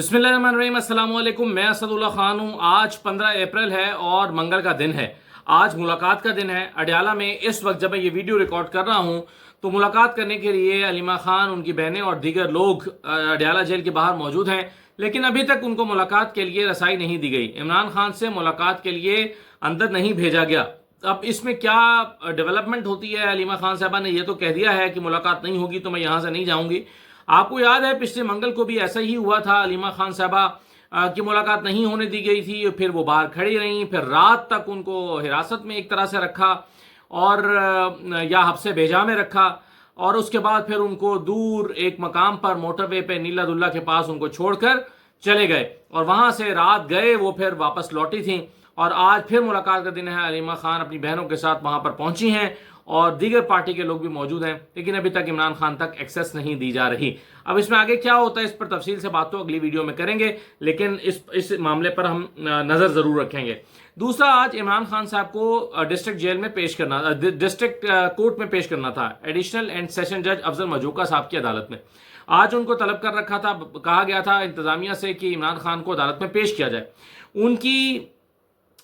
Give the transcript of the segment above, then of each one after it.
बिस्मिल्लाहिर्रहमानिर्रहीम, अस्सलाम वालेकुम। मैं असदुल्ला खान हूँ। आज 15 अप्रैल है और मंगल का दिन है। आज मुलाकात का दिन है अडयाला में। इस वक्त जब मैं ये वीडियो रिकॉर्ड कर रहा हूँ तो मुलाकात करने के लिए अलीमा खान, उनकी बहनें और दीगर लोग अडयाला जेल के बाहर मौजूद हैं, लेकिन अभी तक उनको मुलाकात के लिए रसाई नहीं दी गई। इमरान खान से मुलाकात के लिए अंदर नहीं भेजा गया। अब इसमें क्या डेवलपमेंट होती है? अलीमा खान साहबा ने यह तो कह दिया है कि मुलाकात नहीं होगी तो मैं यहाँ से नहीं जाऊँगी। आपको याद है पिछले मंगल को भी ऐसा ही हुआ था। अलीमा खान साहबा की मुलाकात नहीं होने दी गई थी, फिर वो बाहर खड़ी रहीं, फिर रात तक उनको हिरासत में एक तरह से रखा और या हब्से भेजा में रखा, और उसके बाद फिर उनको दूर एक मकाम पर मोटरवे पे नीला दुल्ला के पास उनको छोड़कर चले गए और वहां से रात गए वो फिर वापस लौटी थी। और आज फिर मुलाकात का दिन है। अलीमा खान अपनी बहनों के साथ वहां पर पहुंची हैं और दीगर पार्टी के लोग भी मौजूद हैं, लेकिन अभी तक इमरान खान तक एक्सेस नहीं दी जा रही। अब इसमें आगे क्या होता है इस पर तफसील से बात तो अगली वीडियो में करेंगे, लेकिन इस मामले पर हम नजर जरूर रखेंगे। दूसरा, आज इमरान खान साहब को डिस्ट्रिक्ट जेल में पेश करना, डिस्ट्रिक्ट कोर्ट में पेश करना था, एडिशनल एंड सेशन जज अफजल मजूका साहब की अदालत में। आज उनको तलब कर रखा था, कहा गया था इंतजामिया से कि इमरान खान को अदालत में पेश किया जाए। उनकी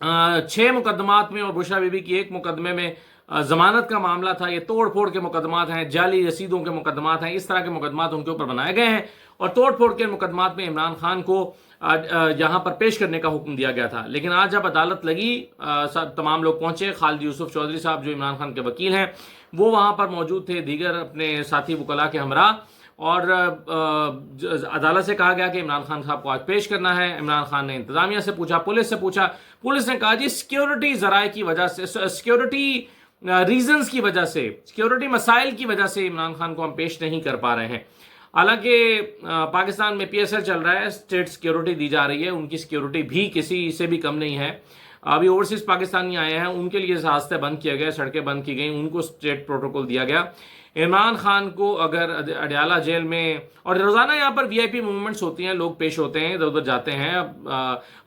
6 मुकदमात में और बुशरा बीबी की 1 मुकदमे में जमानत का मामला था। ये तोड़ फोड़ के मुकदमात हैं, जाली रसीदों के मुकदमात हैं, इस तरह के मुकदमात उनके ऊपर बनाए गए हैं और तोड़ फोड़ के मुकदमात में इमरान खान को यहाँ पर पेश करने का हुक्म दिया गया था। लेकिन आज जब अदालत लगी, तमाम लोग पहुंचे। खालिद यूसुफ चौधरी साहब जो इमरान खान के वकील हैं वो वहाँ पर मौजूद थे, दीगर अपने साथी वकला के हमरा, और अदालत से कहा गया कि इमरान खान साहब को आज पेश करना है। इमरान खान ने इंतजामिया से पूछा, पुलिस से पूछा। पुलिस ने कहा जी सिक्योरिटी जराए की वजह से, सिक्योरिटी रीजंस की वजह से, सिक्योरिटी मसाइल की वजह से इमरान खान को हम पेश नहीं कर पा रहे हैं। हालांकि पाकिस्तान में PSL चल रहा है, स्टेट सिक्योरिटी दी जा रही है, उनकी सिक्योरिटी भी किसी से भी कम नहीं है। अभी ओवरसीज पाकिस्तानी आए हैं, उनके लिए रास्ते बंद किए गए, सड़कें बंद की गई, उनको स्टेट प्रोटोकॉल दिया गया। इमरान खान को अगर अडयाला जेल में, और रोजाना यहाँ पर VIP मूवमेंट्स होती हैं, लोग पेश होते हैं, इधर उधर जाते हैं,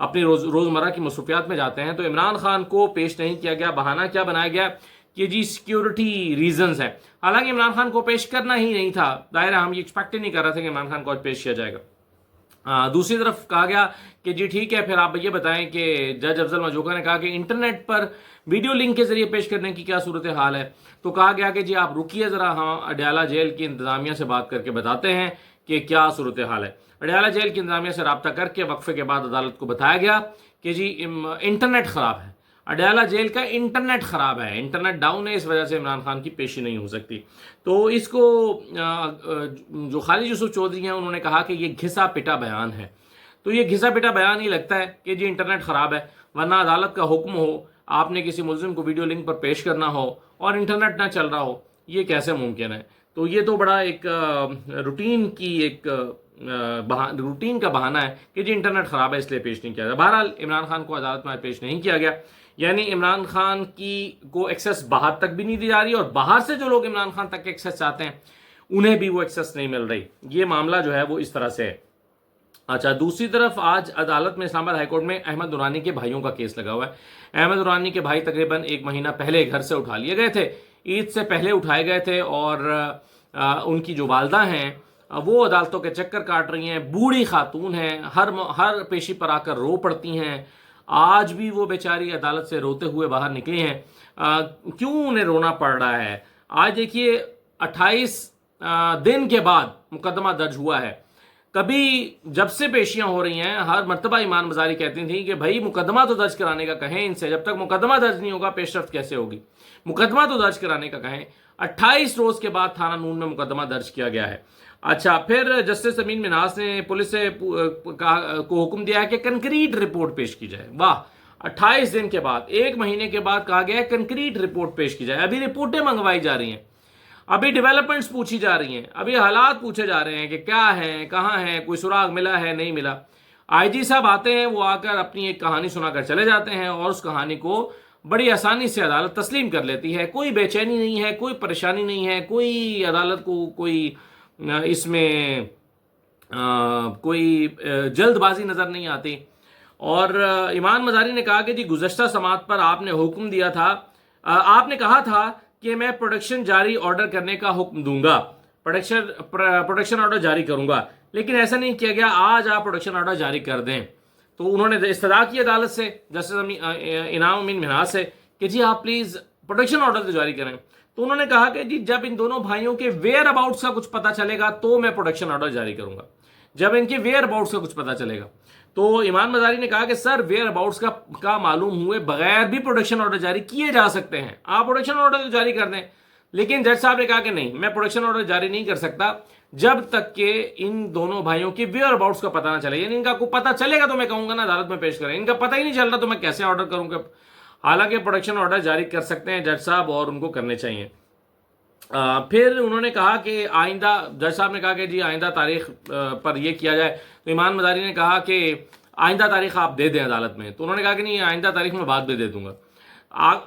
अपनी रोजमर्रा की मसरूफियात में जाते हैं, तो इमरान खान को पेश नहीं किया गया। बहाना क्या बनाया गया कि जी सिक्योरिटी रीजंस है। हालांकि इमरान खान को पेश करना ही नहीं था, दायरा हम ये एक्सपेक्ट ही नहीं कर रहे थे कि इमरान खान को आज पेश किया जाएगा। दूसरी तरफ कहा गया कि जी ठीक है, फिर आप ये बताएं कि जज अफजल मजूका ने कहा कि इंटरनेट पर वीडियो लिंक के जरिए पेश करने की क्या सूरत हाल है। तो कहा गया कि जी आप रुकिए जरा, हम अडयाला जेल की इंतजामिया से बात करके बताते हैं कि क्या सूरत हाल है। अडयाला जेल की इंतजामिया से रब्ता करके वक्फे के बाद अदालत को बताया गया कि जी इंटरनेट खराब है, अडयाला जेल का इंटरनेट खराब है, इंटरनेट डाउन है, इस वजह से इमरान खान की पेशी नहीं हो सकती। तो इसको जो खालिद यूसुफ चौधरी हैं उन्होंने कहा कि ये घिसा पिटा बयान है। तो ये घिसा पिटा बयान ही लगता है कि जी इंटरनेट खराब है, वरना अदालत का हुक्म हो, आपने किसी मुल्जिम को वीडियो लिंक पर पेश करना हो और इंटरनेट ना चल रहा हो, ये कैसे मुमकिन है? तो ये तो बड़ा एक रूटीन का बहाना है कि जी इंटरनेट खराब है इसलिए पेश नहीं किया गया। बहरहाल इमरान खान को अदालत में पेश नहीं किया गया, यानी इमरान खान को एक्सेस बाहर तक भी नहीं दी जा रही और बाहर से जो लोग इमरान खान तक एक्सेस चाहते हैं उन्हें भी वो एक्सेस नहीं मिल रही। ये मामला जो है वो इस तरह से है। अच्छा, दूसरी तरफ आज अदालत में इस्लामाबाद हाईकोर्ट में अहमद दुरानी के भाइयों का केस लगा हुआ है। अहमद दुरानी के भाई तकरीबन 1 महीना पहले घर से उठा लिए गए थे, ईद से पहले उठाए गए थे, और उनकी जो वालदा हैं वो अदालतों के चक्कर काट रही हैं, बूढ़ी खातून हैं, हर पेशी पर आकर रो पड़ती हैं। आज भी वो बेचारी अदालत से रोते हुए बाहर निकली हैं। क्यों उन्हें रोना पड़ रहा है? आज देखिए 28 दिन के बाद मुकदमा दर्ज हुआ है। कभी जब से पेशियां हो रही हैं हर मर्तबा ईमान मजारी कहती थी कि भाई मुकदमा तो दर्ज कराने का कहें इनसे, जब तक मुकदमा दर्ज नहीं होगा पेशरफ्त कैसे होगी, मुकदमा तो दर्ज कराने का कहें। 28 रोज के बाद थाना नून में मुकदमा दर्ज किया गया है। अच्छा, फिर जस्टिस अमीन मिनास ने पुलिस से को हुक्म दिया है कि कंक्रीट रिपोर्ट पेश की जाए। वाह, 28 दिन के बाद, 1 महीने के बाद कहा गया है कंक्रीट रिपोर्ट पेश की जाए। अभी रिपोर्टें मंगवाई जा रही हैं, अभी डेवलपमेंट्स पूछी जा रही हैं, अभी हालात पूछे जा रहे हैं कि क्या है, कहाँ है, कोई सुराग मिला है, नहीं मिला। IG साहब आते हैं, वो आकर अपनी एक कहानी सुनाकर चले जाते हैं और उस कहानी को बड़ी आसानी से अदालत तस्लीम कर लेती है। कोई बेचैनी नहीं है, कोई परेशानी नहीं है, कोई अदालत को कोई इसमें कोई जल्दबाजी नजर नहीं आती। और ईमान मजारी ने कहा कि जी गुज़श्ता समात पर आपने हुक्म दिया था, आपने कहा था कि मैं प्रोडक्शन जारी ऑर्डर करने का हुक्म दूंगा। प्रोटेक्शन ऑर्डर जारी करूंगा, लेकिन ऐसा नहीं किया गया। आज आप प्रोटेक्शन ऑर्डर जारी कर दें। तो उन्होंने इस्तदा की अदालत से, जस्टिस इनाम अमीन मिन्हाज से, कि जी आप प्लीज प्रोटेक्शन ऑर्डर तो जारी करें। तो उन्होंने कहा कि जी जब इन दोनों भाइयों के वेयर अबाउट्स का कुछ पता चलेगा तो मैं प्रोटेक्शन ऑर्डर जारी करूंगा, जब इनके वेयर अबाउट्स का कुछ पता चलेगा। तो ईमान मजारी ने कहा कि सर वेयर अबाउट्स का मालूम हुए बगैर भी प्रोटेक्शन ऑर्डर जारी किए जा सकते हैं, आप प्रोटेक्शन ऑर्डर तो जारी कर दें। लेकिन जज साहब ने कहा कि नहीं, मैं प्रोटेक्शन ऑर्डर जारी नहीं कर सकता जब तक कि इन दोनों भाइयों के वेयर अबाउट्स का पता ना चले। यानी इनका को पता चलेगा तो मैं कहूंगा ना अदालत में पेश करें, इनका पता ही नहीं चल रहा तो मैं कैसे ऑर्डर करूंगा। हालांकि प्रोटेक्शन ऑर्डर जारी कर सकते हैं जज साहब और उनको करने चाहिए। फिर उन्होंने कहा कि आइंदा, जज साहब ने कहा कि जी आइंदा तारीख पर यह किया जाए। तो ईमान मजारी ने कहा कि आइंदा तारीख आप दे दें अदालत में। तो उन्होंने कहा कि नहीं, आइंदा तारीख में बाद में दे दूंगा।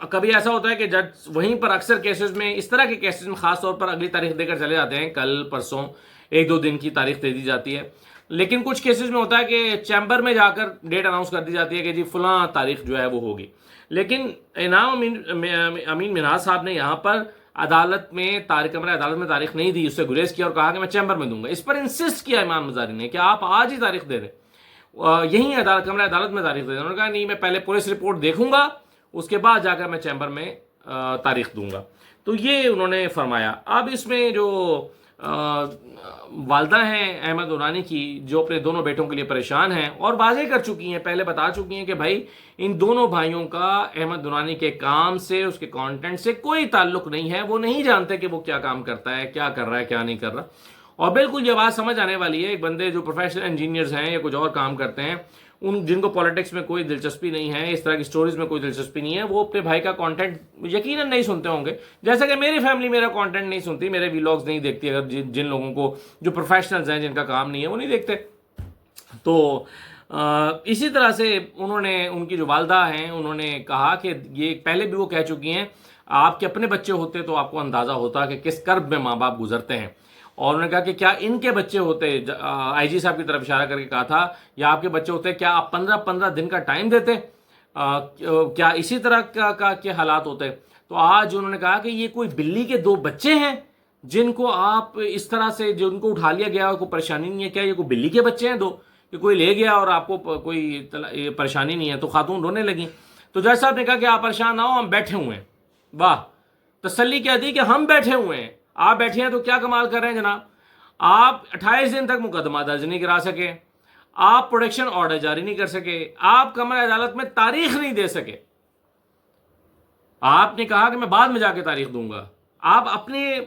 कभी ऐसा होता है कि जज वहीं पर अक्सर केसेस में, इस तरह के केसेस में खास तौर पर अगली तारीख देकर चले जाते हैं, कल परसों 1-2 दिन की तारीख दे दी जाती है। लेकिन कुछ केसेस में होता है कि चैम्बर में जाकर डेट अनाउंस कर दी जाती है कि जी फलां तारीख जो है वो होगी। लेकिन इनाम अमीन मिन्हाज साहब ने यहाँ पर अदालत में कमरा अदालत में तारीख नहीं दी, उससे गुरेज किया और कहा कि मैं चैम्बर में दूंगा। इस पर इंसिस्ट किया इमाम मजारी ने कि आप आज ही तारीख दे दें, यहीं कमरा अदालत में तारीख दे दें। उन्होंने कहा नहीं, मैं पहले पुलिस रिपोर्ट देखूंगा, उसके बाद जाकर मैं चैम्बर में तारीख दूंगा। तो ये उन्होंने फरमाया। अब इसमें जो वालदा हैं अहमद नूरानी की, जो अपने दोनों बेटों के लिए परेशान हैं और वाज़ेह कर चुकी हैं, पहले बता चुकी हैं कि भाई इन दोनों भाइयों का अहमद नूरानी के काम से, उसके कंटेंट से कोई ताल्लुक नहीं है। वो नहीं जानते कि वो क्या काम करता है, क्या कर रहा है, क्या नहीं कर रहा। और बिल्कुल ये बात समझ आने वाली है, एक बंदे जो प्रोफेशनल इंजीनियर्स हैं या कुछ और काम करते हैं, उन जिनको पॉलिटिक्स में कोई दिलचस्पी नहीं है, इस तरह की स्टोरीज में कोई दिलचस्पी नहीं है, वो अपने भाई का कंटेंट यकीनन नहीं सुनते होंगे। जैसे कि मेरी फैमिली मेरा कंटेंट नहीं सुनती, मेरे व्लॉग्स नहीं देखती। अगर जिन लोगों को, जो प्रोफेशनल्स हैं, जिनका काम नहीं है, वो नहीं देखते। तो इसी तरह से उन्होंने, उनकी जो वालदा हैं, उन्होंने कहा कि ये पहले भी वो कह चुकी हैं, आपके अपने बच्चे होते तो आपको अंदाज़ा होता कि किस कर्ब में माँ बाप गुजरते हैं। और उन्होंने कहा कि क्या इनके बच्चे होते, आईजी साहब की तरफ इशारा करके कहा था, या आपके बच्चे होते, क्या आप 15-15 दिन का टाइम देते, क्या इसी तरह के हालात होते। तो आज उन्होंने कहा कि ये कोई बिल्ली के 2 बच्चे हैं जिनको आप इस तरह से, जिनको उठा लिया गया, कोई परेशानी नहीं है क्या, ये कोई बिल्ली के बच्चे हैं 2 कि कोई ले गया और आपको कोई परेशानी नहीं है। तो खातून रोने लगी। तो जज साहब ने कहा कि आप परेशान ना हो, हम बैठे हुए हैं। वाह, तसल्ली क्या दी कि हम बैठे हुए हैं, आप बैठे हैं तो क्या कमाल कर रहे हैं जनाब। आप 28 दिन तक मुकदमा दर्ज नहीं करा सके, आप प्रोटेक्शन ऑर्डर जारी नहीं कर सके, आप कमरा अदालत में तारीख नहीं दे सके। आपने कहा कि मैं बाद में जाके तारीख दूंगा, आप अपने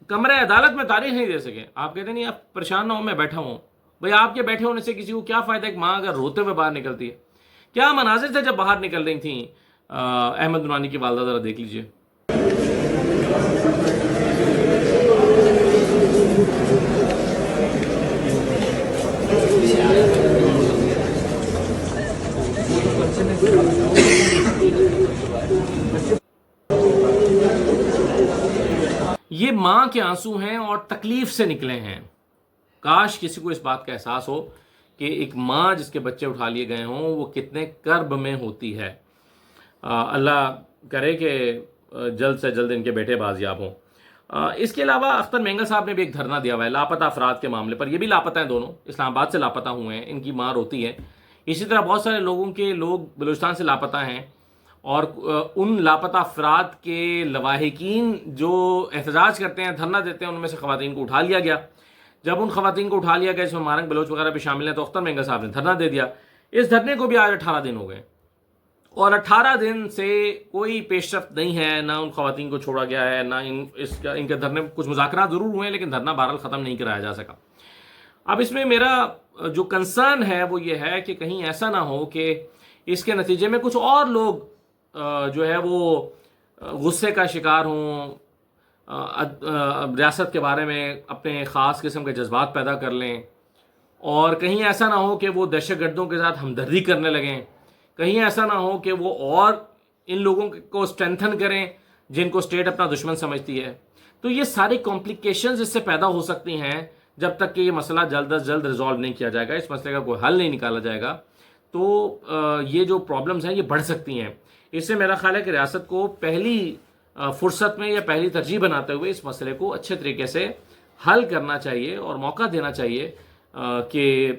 कमरे अदालत में तारीख नहीं दे सके। आप कहते नहीं, आप परेशान ना हो, मैं बैठा हूं। भाई आपके बैठे होने से किसी को क्या फायदा है? माँ अगर रोते हुए बाहर निकलती है, क्या मनाजिर थे जब बाहर निकल रही थी अहमद नूरानी की वालदा, जरा देख लीजिए। ये मां के आंसू हैं और तकलीफ से निकले हैं। काश किसी को इस बात का एहसास हो कि एक मां जिसके बच्चे उठा लिए गए हों वो कितने कर्ब में होती है। अल्लाह करे कि जल्द से जल्द इनके बेटे बाजियाब हों। इसके अलावा अख्तर मेंगल साहब ने भी एक धरना दिया हुआ है लापता अफराद के मामले पर। ये भी लापता हैं, दोनों इस्लामाबाद से लापता हुए हैं, इनकी मां रोती है। इसी तरह बहुत सारे लोग बलूचिस्तान से लापता हैं और उन लापता अफराद के लवाहिकीन जो एहतजाज करते हैं, धरना देते हैं, उनमें से ख़वातीन को उठा लिया गया। जब उन ख़वातीन को उठा लिया गया, इसमें मारंग बलोच वगैरह भी शामिल हैं, तो अख्तर मेंगल साहब ने धरना दे दिया। इस धरने को भी आज 18 दिन हो गए और 18 दिन से कोई पेशरफ्त नहीं है, ना उन ख़वातीन को छोड़ा गया है, ना इनके धरने कुछ मुज़ाकरात ज़रूर हुए हैं, लेकिन धरना बहरहाल ख़त्म नहीं कराया जा सका। अब इसमें मेरा जो कंसर्न है वो ये है कि कहीं ऐसा ना हो कि इसके नतीजे में कुछ और लोग जो है वो गुस्से का शिकार हों, रियासत के बारे में अपने ख़ास किस्म के जज्बात पैदा कर लें, और कहीं ऐसा ना हो कि वो दहशतगर्दों के साथ हमदर्दी करने लगें, कहीं ऐसा ना हो कि वो और इन लोगों को स्ट्रेंथन करें जिनको स्टेट अपना दुश्मन समझती है। तो ये सारी कॉम्प्लिकेशंस इससे पैदा हो सकती हैं जब तक कि ये मसला जल्द अज जल्द रिजॉल्व नहीं किया जाएगा, इस मसले का कोई हल नहीं निकाला जाएगा। तो ये जो प्रॉब्लम्स हैं ये बढ़ सकती हैं। इससे मेरा ख्याल है कि रियासत को पहली फुर्सत में या पहली तरजीह बनाते हुए इस मसले को अच्छे तरीके से حل کرنا چاہیے اور موقع دینا چاہیے کہ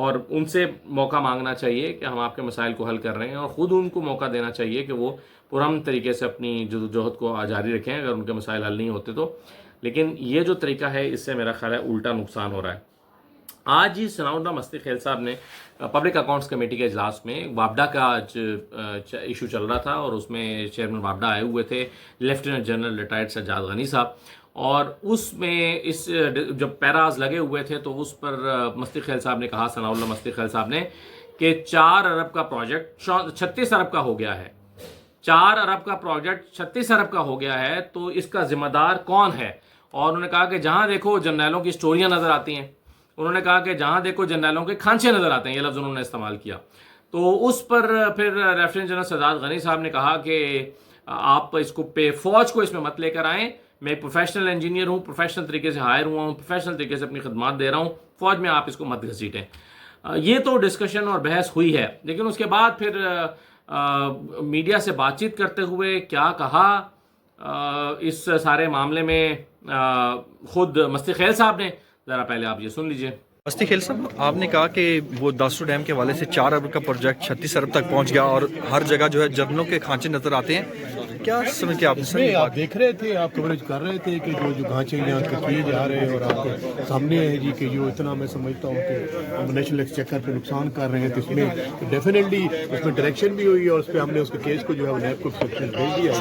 اور ان سے موقع مانگنا چاہیے کہ ہم آپ کے مسائل کو حل کر رہے ہیں، اور خود ان کو موقع دینا چاہیے کہ وہ پرامن طریقے سے اپنی جدوجہد کو جاری رکھیں اگر ان کے مسائل حل نہیں ہوتے تو. لیکن یہ جو طریقہ ہے اس سے میرا خیال ہے الٹا نقصان ہو رہا ہے. آج ہی ثناء اللہ مستی خیل صاحب نے پبلک اکاؤنٹس کمیٹی کے اجلاس میں وابڈا کا ایشو چل رہا تھا، اور اس میں چیئرمین وابڈا آئے ہوئے تھے لیفٹیننٹ جنرل ریٹائرڈ سجاد غنی صاحب، اور اس میں جب پیراز لگے ہوئے تھے تو اس پر مستی خیل صاحب نے کہا، ثناء اللہ مستی خیل صاحب نے، کہ 4 ارب کا پروجیکٹ 36 ارب کا ہو گیا ہے. 4 ارب کا پروجیکٹ 36 ارب کا ہو گیا ہے تو اس کا ذمہ دار کون ہے؟ اور انہوں نے کہا کہ جہاں دیکھو جرنیلوں کی سٹوریاں نظر آتی ہیں، انہوں نے کہا کہ جہاں دیکھو جرنیلوں کے کھانچے نظر آتے ہیں، یہ لفظ انہوں نے استعمال کیا. تو اس پر پھر لیفٹیننٹ جنرل سجاد غنی صاحب نے کہا کہ آپ اس کو فوج کو اس میں مت لے کر آئیں، میں ایک پروفیشنل انجینئر ہوں، پروفیشنل طریقے سے ہائر ہوا ہوں، پروفیشنل طریقے سے اپنی خدمات دے رہا ہوں، فوج میں آپ اس کو مت گھسیٹیں. یہ تو ڈسکشن اور بحث ہوئی ہے، لیکن اس کے بعد پھر میڈیا سے بات چیت کرتے ہوئے کیا کہا اس سارے معاملے میں خود مستی خیل صاحب نے، ذرا پہلے آپ یہ سن لیجئے. مستی خیل صاحب، آپ نے کہا کہ وہ داسو ڈیم کے حوالے سے 4 ارب کا پروجیکٹ 36 ارب تک پہنچ گیا اور ہر جگہ جو ہے جرنلوں کے کھانچے نظر آتے ہیں، کیا سمجھتے آپ؟ آپ دیکھ رہے تھے، آپ کوریج کر رہے تھے کہ جو کھانچے یہاں کے کیے جا رہے ہیں، اور آپ کے سامنے ہے جی کہ جو اتنا میں سمجھتا ہوں کہ ہم نیشنل ایکسچیکر پہ نقصان کر رہے ہیں، تو اس میں ڈیفینیٹلی اس میں ڈائریکشن بھی ہوئی ہے، اور اس پہ ہم نے اس کے کیس کو جو ہے نیب کو بھیج دیا.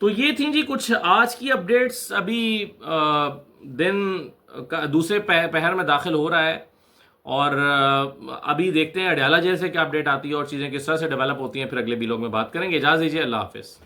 تو یہ تھیں جی کچھ آج کی اپڈیٹس. ابھی دن دوسرے پہر میں داخل ہو رہا ہے، اور ابھی دیکھتے ہیں اڈیالہ جیل سے کیا اپڈیٹ آتی ہے اور چیزیں کس طرح سے ڈیولپ ہوتی ہیں، پھر اگلے ویلاگ میں بات کریں گے. اجازت دیجیے، اللہ حافظ.